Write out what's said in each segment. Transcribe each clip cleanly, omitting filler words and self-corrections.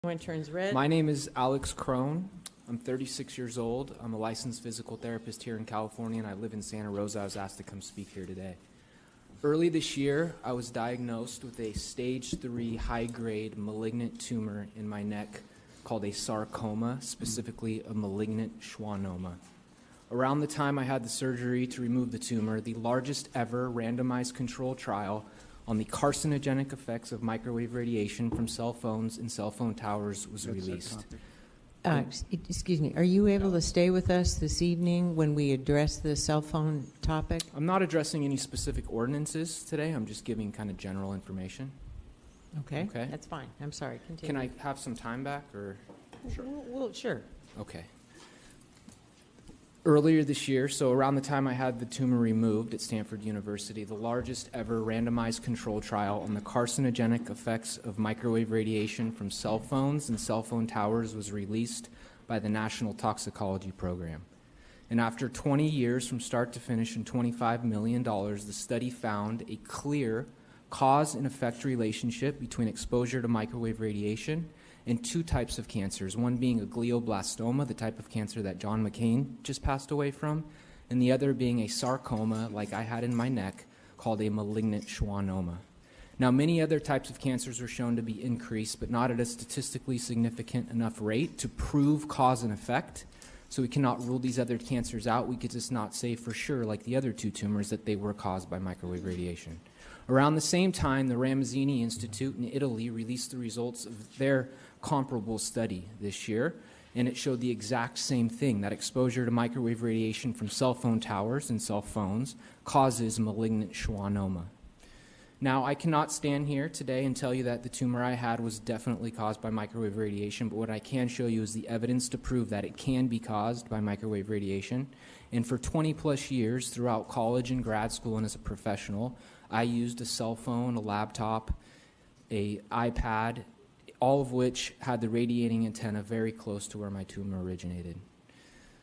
When it turns red. My name is Alex Crone. I'm 36 years old. I'm a licensed physical therapist here in California, and I live in Santa Rosa. I was asked to come speak here today. Early this year, I was diagnosed with a stage 3 high-grade malignant tumor in my neck called a sarcoma, specifically a malignant schwannoma. Around the time I had the surgery to remove the tumor, the largest ever randomized controlled trial on the carcinogenic effects of microwave radiation from cell phones and cell phone towers was released. Excuse me, are you able to stay with us this evening when we address the cell phone topic? I'm not addressing any specific ordinances today. I'm just giving kind of general information. Okay, Okay. that's fine. I'm sorry, continue. Can I have some time back, or? Sure. Well, sure. Okay. Earlier this year, so around the time I had the tumor removed at Stanford University, the largest ever randomized control trial on the carcinogenic effects of microwave radiation from cell phones and cell phone towers was released by the National Toxicology Program. And after 20 years from start to finish and $25 million, the study found a clear cause and effect relationship between exposure to microwave radiation and two types of cancers, one being a glioblastoma, the type of cancer that John McCain just passed away from, and the other being a sarcoma, like I had in my neck, called a malignant schwannoma. Now, many other types of cancers are shown to be increased, but not at a statistically significant enough rate to prove cause and effect. So we cannot rule these other cancers out. We could just not say for sure, like the other two tumors, that they were caused by microwave radiation. Around the same time, the Ramazzini Institute in Italy released the results of their comparable study this year, and it showed the exact same thing, that exposure to microwave radiation from cell phone towers and cell phones causes malignant schwannoma. Now, I cannot stand here today and tell you that the tumor I had was definitely caused by microwave radiation, but what I can show you is the evidence to prove that it can be caused by microwave radiation. And for 20 plus years throughout college and grad school and as a professional, I used a cell phone, a laptop, an iPad, all of which had the radiating antenna very close to where my tumor originated.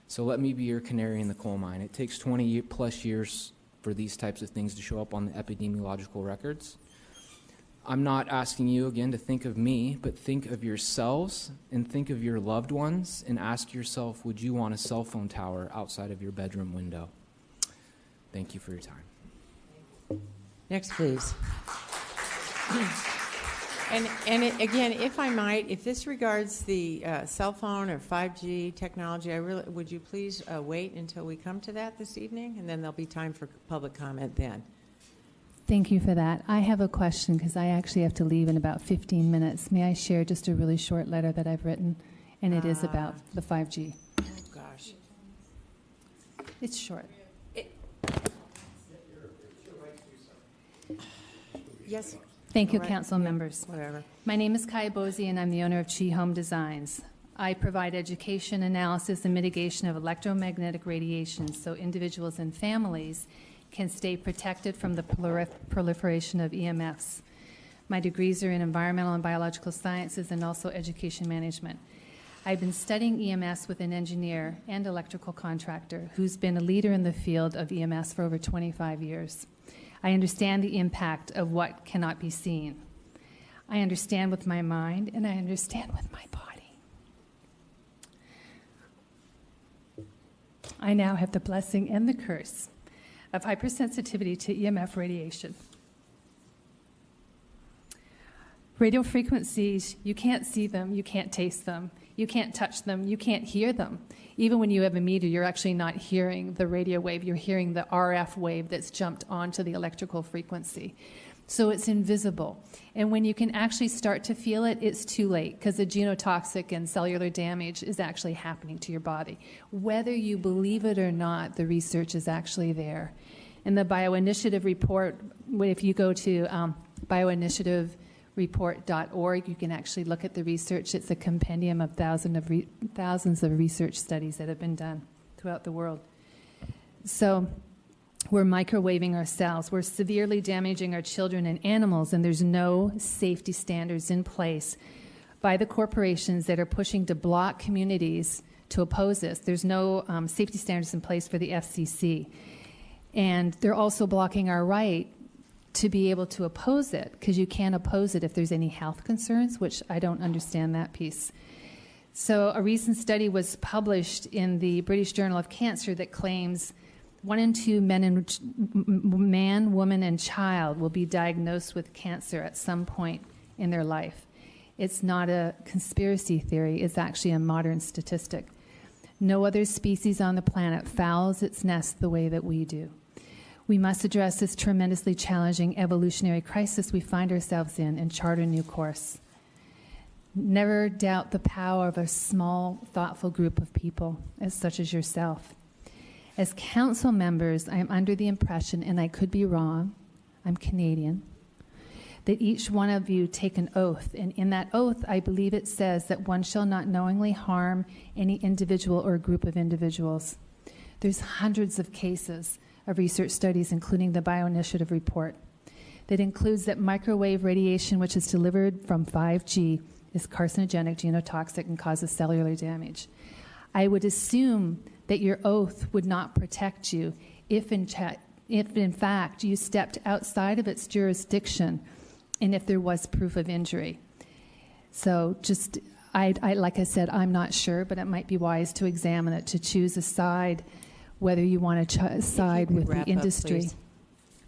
So let me be your canary in the coal mine. It takes 20 plus years for these types of things to show up on the epidemiological records. I'm not asking you, again, to think of me, but think of yourselves and think of your loved ones and ask yourself, would you want a cell phone tower outside of your bedroom window? Thank you for your time. Next, please. Again, if I might, if this regards the cell phone or 5G technology, would you please wait until we come to that this evening, and then there'll be time for public comment then. Thank you for that. I have a question because I actually have to leave in about 15 minutes. May I share just a really short letter that I've written? And it is about the 5G. Oh, gosh. It's short. Yes. Thank you, All right. council members. Whatever. My name is Kai Bozie, and I'm the owner of Chi Home Designs. I provide education, analysis, and mitigation of electromagnetic radiation so individuals and families can stay protected from the proliferation of EMFs. My degrees are in environmental and biological sciences and also education management. I've been studying EMS with an engineer and electrical contractor who's been a leader in the field of EMS for over 25 years. I understand the impact of what cannot be seen. I understand with my mind, and I understand with my body. I now have the blessing and the curse of hypersensitivity to EMF radiation. Radio frequencies, you can't see them, you can't taste them, you can't touch them, you can't hear them. Even when you have a meter, you're actually not hearing the radio wave, you're hearing the RF wave that's jumped onto the electrical frequency. So it's invisible. And when you can actually start to feel it, it's too late because the genotoxic and cellular damage is actually happening to your body. Whether you believe it or not, the research is actually there. In the Bioinitiative report, if you go to bioinitiativereport.org, you can actually look at the research. It's a compendium of thousands of research studies that have been done throughout the world. So we're microwaving ourselves. We're severely damaging our children and animals, and there's no safety standards in place by the corporations that are pushing to block communities to oppose this. There's no safety standards in place for the FCC. And they're also blocking our right to be able to oppose it, because you can't oppose it if there's any health concerns, which I don't understand that piece. So a recent study was published in the British Journal of Cancer that claims 1 in 2 man, woman, and child will be diagnosed with cancer at some point in their life. It's not a conspiracy theory. It's actually a modern statistic. No other species on the planet fouls its nest the way that we do. We must address this tremendously challenging evolutionary crisis we find ourselves in and chart a new course. Never doubt the power of a small, thoughtful group of people, such as yourself. As council members, I am under the impression, and I could be wrong, I'm Canadian, that each one of you take an oath, and in that oath, I believe it says that one shall not knowingly harm any individual or group of individuals. There's hundreds of cases of research studies, including the Bioinitiative report, that includes that microwave radiation, which is delivered from 5G, is carcinogenic, genotoxic, and causes cellular damage. I would assume that your oath would not protect you if in fact you stepped outside of its jurisdiction and if there was proof of injury. So just, like I said, I'm not sure, but it might be wise to examine it, to choose a side, whether you want to side with the industry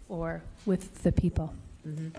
or with the people. Mm-hmm.